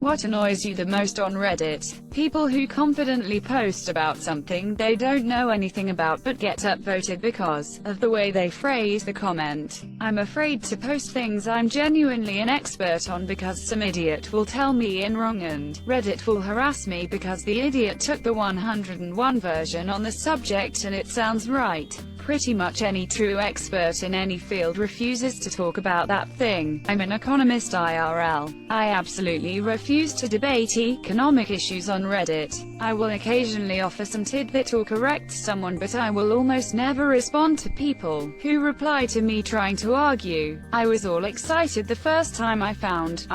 What annoys you the most on Reddit? People who confidently post about something they don't know anything about but get upvoted because of the way they phrase the comment. I'm afraid to post things I'm genuinely an expert on because some idiot will tell me I'm wrong, and Reddit will harass me because the idiot took the 101 version on the subject and it sounds right. Pretty much any true expert in any field refuses to talk about that thing. I'm an economist IRL. I absolutely refuse to debate economic issues on Reddit. I will occasionally offer some tidbit or correct someone, but I will almost never respond to people who reply to me trying to argue. I was all excited the first time I found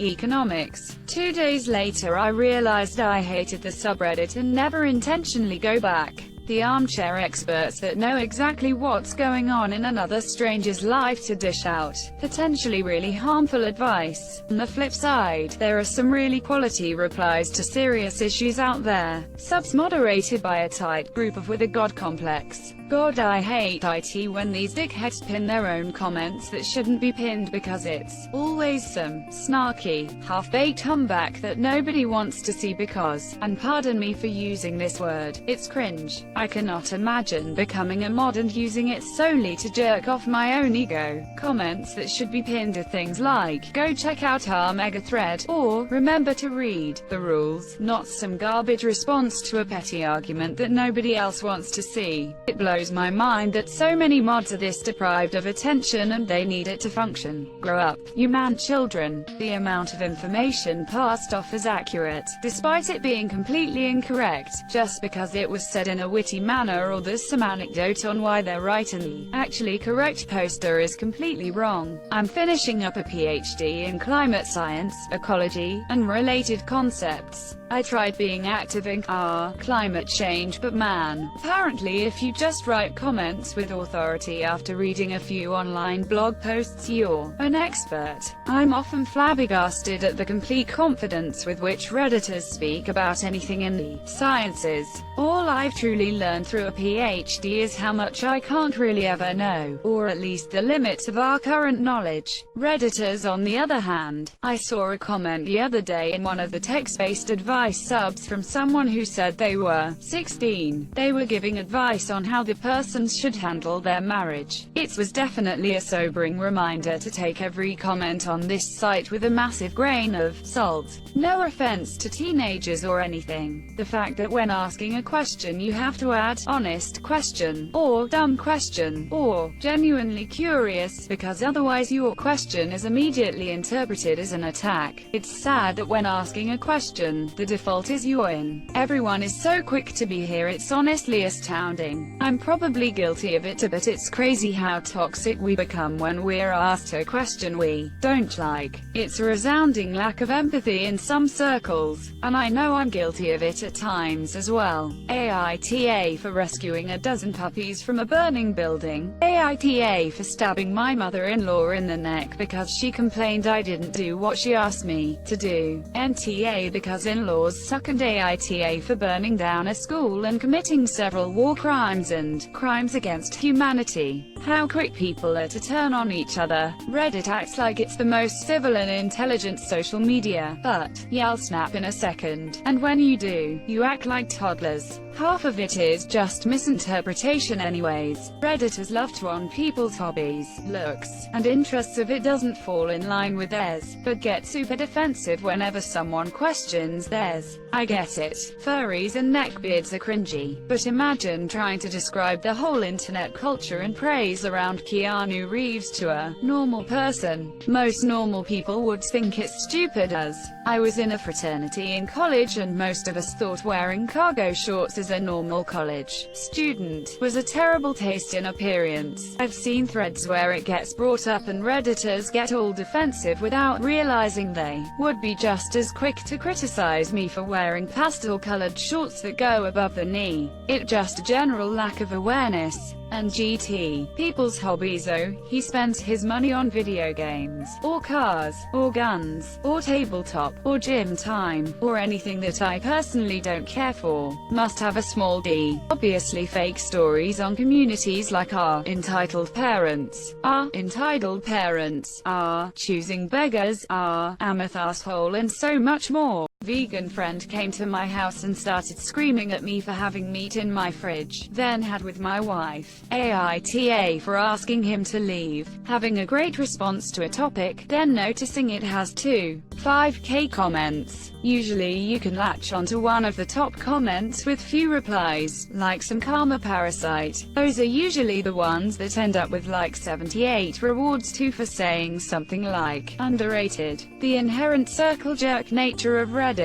economics. 2 days later I realized I hated the subreddit and never intentionally go back. The armchair experts that know exactly what's going on in another stranger's life to dish out potentially really harmful advice. On the flip side, there are some really quality replies to serious issues out there. Subs moderated by a tight group of with a god complex. God, I hate IT when these dickheads pin their own comments that shouldn't be pinned because it's always some snarky, half-baked humbug that nobody wants to see because, and pardon me for using this word, it's cringe. I cannot imagine becoming a mod and using it solely to jerk off my own ego. Comments that should be pinned are things like, go check out our mega thread, or, remember to read the rules, not some garbage response to a petty argument that nobody else wants to see. It blows my mind that so many mods are this deprived of attention and they need it to function. Grow up, you man children. The amount of information passed off as accurate, despite it being completely incorrect, just because it was said in a witty manner or there's some anecdote on why they're right and the actually correct poster is completely wrong. I'm finishing up a PhD in climate science, ecology, and related concepts. I tried being active in climate change, but man, apparently if you just write comments with authority after reading a few online blog posts you're an expert. I'm often flabbergasted at the complete confidence with which Redditors speak about anything in the sciences. All I've truly learned through a PhD is how much I can't really ever know, or at least the limits of our current knowledge. Redditors, on the other hand, I saw a comment the other day in one of the text-based advice subs from someone who said they were 16. They were giving advice on how the persons should handle their marriage. It was definitely a sobering reminder to take every comment on this site with a massive grain of salt. No offense to teenagers or anything. The fact that when asking a question you have to add honest question, or dumb question, or genuinely curious, because otherwise your question is immediately interpreted as an attack. It's sad that when asking a question, the default is you're in. Everyone is so quick to be here, it's honestly astounding. I'm probably guilty of it too, but it's crazy how toxic we become when we're asked a question we don't like. It's a resounding lack of empathy in some circles, and I know I'm guilty of it at times as well. AITA for rescuing a dozen puppies from a burning building. AITA for stabbing my mother-in-law in the neck because she complained I didn't do what she asked me to do. NTA because in-laws suck, and AITA for burning down a school and committing several war crimes and crimes against humanity. How quick people are to turn on each other. Reddit acts like it's the most civil and intelligent social media, but you'll snap in a second, and when you do, you act like toddlers. Half of it is just misinterpretation anyways. Redditors love to on people's hobbies, looks, and interests if it doesn't fall in line with theirs, but get super defensive whenever someone questions theirs. I get it. Furries and neckbeards are cringy, but imagine trying to describe the whole internet culture and praise around Keanu Reeves to a normal person. Most normal people would think it's stupid as. I was in a fraternity in college and most of us thought wearing cargo shorts as a normal college student was a terrible taste in appearance. I've seen threads where it gets brought up and Redditors get all defensive without realizing they would be just as quick to criticize me for wearing pastel-colored shorts that go above the knee. It's just a general lack of awareness. and GT. People's hobbies. Oh, he spends his money on video games, or cars, or guns, or tabletop, or gym time, or anything that I personally don't care for. Must have a small d. Obviously fake stories on communities like r, entitled parents, r, entitled parents, r, choosing beggars, r, amethyst hole, and so much more. Vegan friend came to my house and started screaming at me for having meat in my fridge, then had with my wife, AITA, for asking him to leave, having a great response to a topic, then noticing it has 5k comments. Usually you can latch onto one of the top comments with few replies, like some karma parasite. Those are usually the ones that end up with like 78 rewards too for saying something like, underrated. The inherent circle jerk nature of Reddit.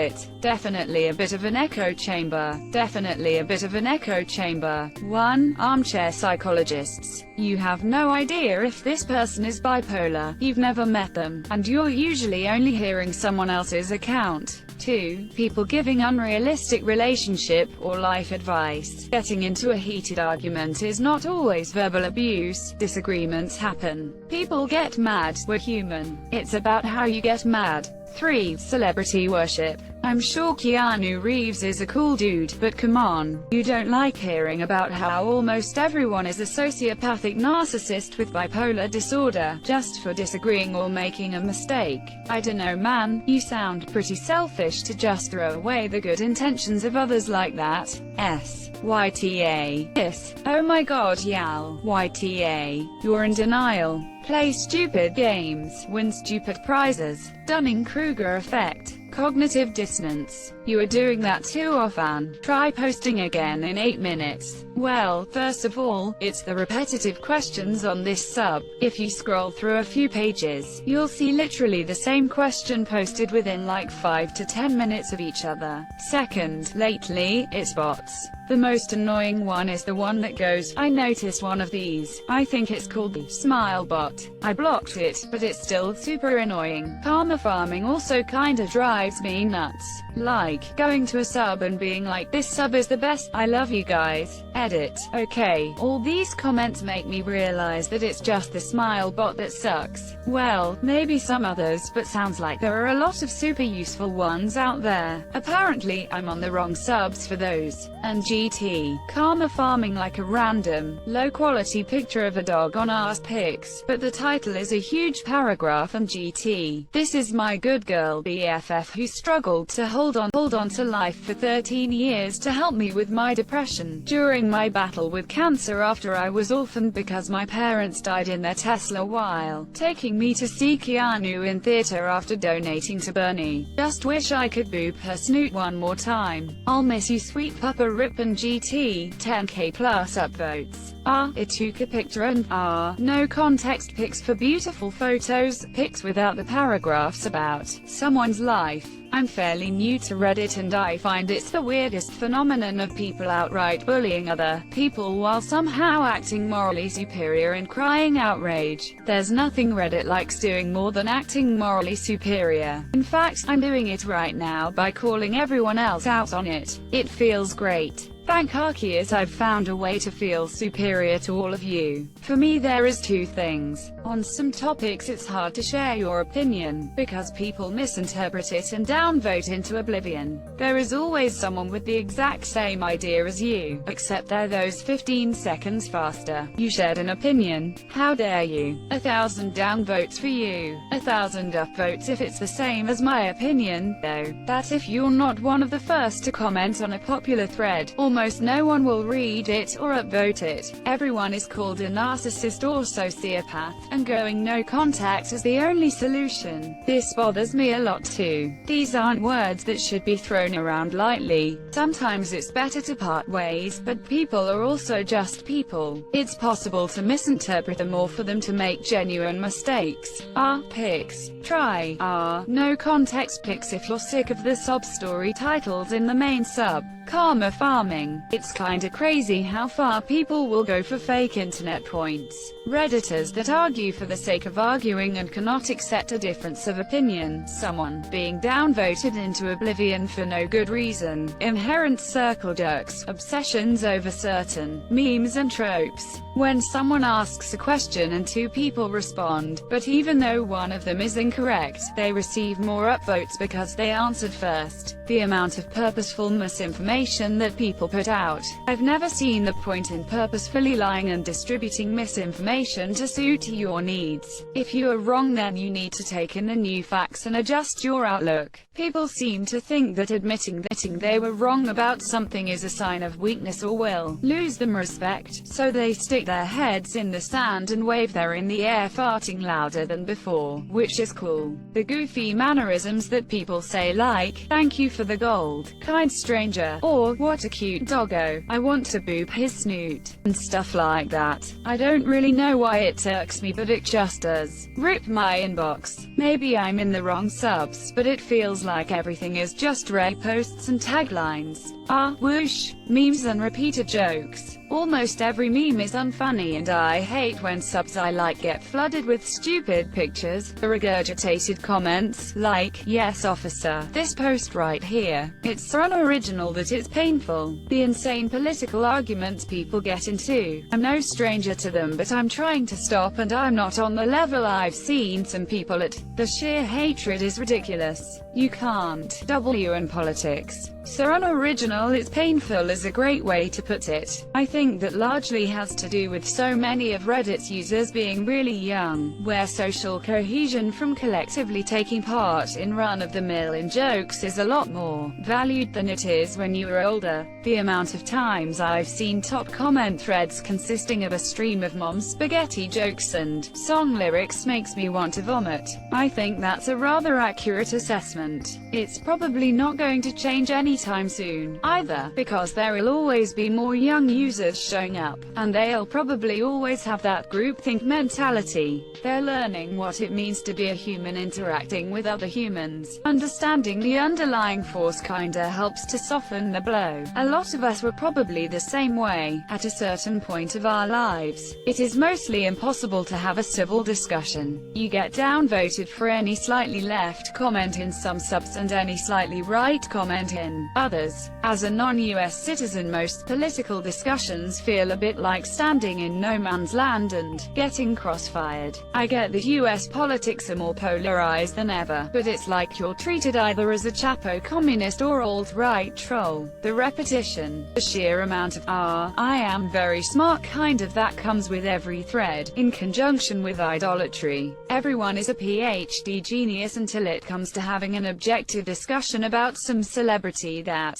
Definitely a bit of an echo chamber. Definitely a bit of an echo chamber. 1. Armchair psychologists. You have no idea if this person is bipolar, you've never met them, and you're usually only hearing someone else's account. 2. People giving unrealistic relationship or life advice. Getting into a heated argument is not always verbal abuse. Disagreements happen. People get mad. We're human. It's about how you get mad. 3. Celebrity worship. I'm sure Keanu Reeves is a cool dude, but come on, you don't like hearing about how almost everyone is a sociopathic narcissist with bipolar disorder, just for disagreeing or making a mistake. I dunno man, you sound pretty selfish to just throw away the good intentions of others like that. YTA. This. Oh my god Yal. YTA. You're in denial. Play stupid games. Win stupid prizes. Dunning-Kruger effect. Cognitive dissonance. You are doing that too often. Try posting again in 8 minutes. Well, first of all, it's the repetitive questions on this sub. If you scroll through a few pages, you'll see literally the same question posted within like 5 to 10 minutes of each other. Second, lately, it's bots. The most annoying one is the one that goes, I noticed one of these. I think it's called the smile bot. I blocked it, but it's still super annoying. Karma farming also kinda drives me nuts. Like, going to a sub and being like, this sub is the best, I love you guys. Edit. Okay, all these comments make me realize that it's just the smile bot that sucks. Well, maybe some others, but sounds like there are a lot of super useful ones out there. Apparently, I'm on the wrong subs for those. And GT. Karma farming like a random, low-quality picture of a dog on Ass Pics, but the title is a huge paragraph and GT. This is my good girl BFF who struggled to hold on to life for 13 years to help me with my depression during my battle with cancer after I was orphaned because my parents died in their Tesla while taking me to see Keanu in theater after donating to Bernie. Just wish I could boop her snoot one more time. I'll miss you sweet papa rip and GT. 10k plus upvotes. Ituka picture and no context pics for beautiful photos, pics without the paragraphs about someone's life. I'm fairly new to Reddit and I find it's the weirdest phenomenon of people outright bullying other people while somehow acting morally superior and crying outrage. There's nothing Reddit likes doing more than acting morally superior. In fact, I'm doing it right now by calling everyone else out on it. It feels great. Thank Arceus I've found a way to feel superior to all of you. For me there is two things. On some topics it's hard to share your opinion, because people misinterpret it and downvote into oblivion. There is always someone with the exact same idea as you, except they're those 15 seconds faster. You shared an opinion. How dare you? 1,000 downvotes for you. 1,000 upvotes if it's the same as my opinion, though. That if you're not one of the first to comment on a popular thread, almost no one will read it or upvote it. Everyone is called a narcissist or sociopath, and going no contact is the only solution. This bothers me a lot too. These aren't words that should be thrown around lightly. Sometimes it's better to part ways, but people are also just people. It's possible to misinterpret them or for them to make genuine mistakes. Pics. Try no context pics if you're sick of the sob story titles in the main sub. Karma farming. It's kinda crazy how far people will go for fake internet points. Redditors that argue for the sake of arguing and cannot accept a difference of opinion. Someone being downvoted into oblivion for no good reason. Inherent circle jerks. Obsessions over certain memes and tropes. When someone asks a question and two people respond, but even though one of them is incorrect, they receive more upvotes because they answered first. The amount of purposeful misinformation that people put out. I've never seen the point in purposefully lying and distributing misinformation to suit your needs. If you are wrong, then you need to take in the new facts and adjust your outlook. People seem to think that admitting they were wrong about something is a sign of weakness or will lose them respect, so they stick their heads in the sand and wave their in the air, farting louder than before, which is cool. The goofy mannerisms that people say, like, "Thank you for the gold, kind stranger," or "What a cute doggo, I want to boop his snoot," and stuff like that. I don't really know why it irks me, but it just does. Rip my inbox. Maybe I'm in the wrong subs, but it feels like everything is just reposts and taglines. Whoosh, memes and repeated jokes. Almost every meme is unfunny, and I hate when subs I like get flooded with stupid pictures, the regurgitated comments, like, "Yes officer, this post right here. It's so unoriginal that it's painful." The insane political arguments people get into. I'm no stranger to them, but I'm trying to stop, and I'm not on the level I've seen some people at. The sheer hatred is ridiculous. You can't W in politics. So unoriginal it's painful is a great way to put it. I think that largely has to do with so many of Reddit's users being really young, where social cohesion from collectively taking part in run-of-the-mill in jokes is a lot more valued than it is when you are older. The amount of times I've seen top comment threads consisting of a stream of mom spaghetti jokes and song lyrics makes me want to vomit. I think that's a rather accurate assessment. It's probably not going to change anytime soon, either, because there will always be more young users showing up, and they'll probably always have that groupthink mentality. They're learning what it means to be a human interacting with other humans. Understanding the underlying force kinda helps to soften the blow. A lot of us were probably the same way, at a certain point of our lives. It is mostly impossible to have a civil discussion. You get downvoted for any slightly left comment in some subs and any slightly right comment in others. As a non-US citizen, most political discussions feel a bit like standing in no man's land and getting crossfired. I get that US politics are more polarized than ever, but it's like you're treated either as a chapo communist or alt-right troll. The repetition, the sheer amount of I am very smart kind of that comes with every thread, in conjunction with idolatry. Everyone is a PhD genius until it comes to having an objective discussion about some celebrity that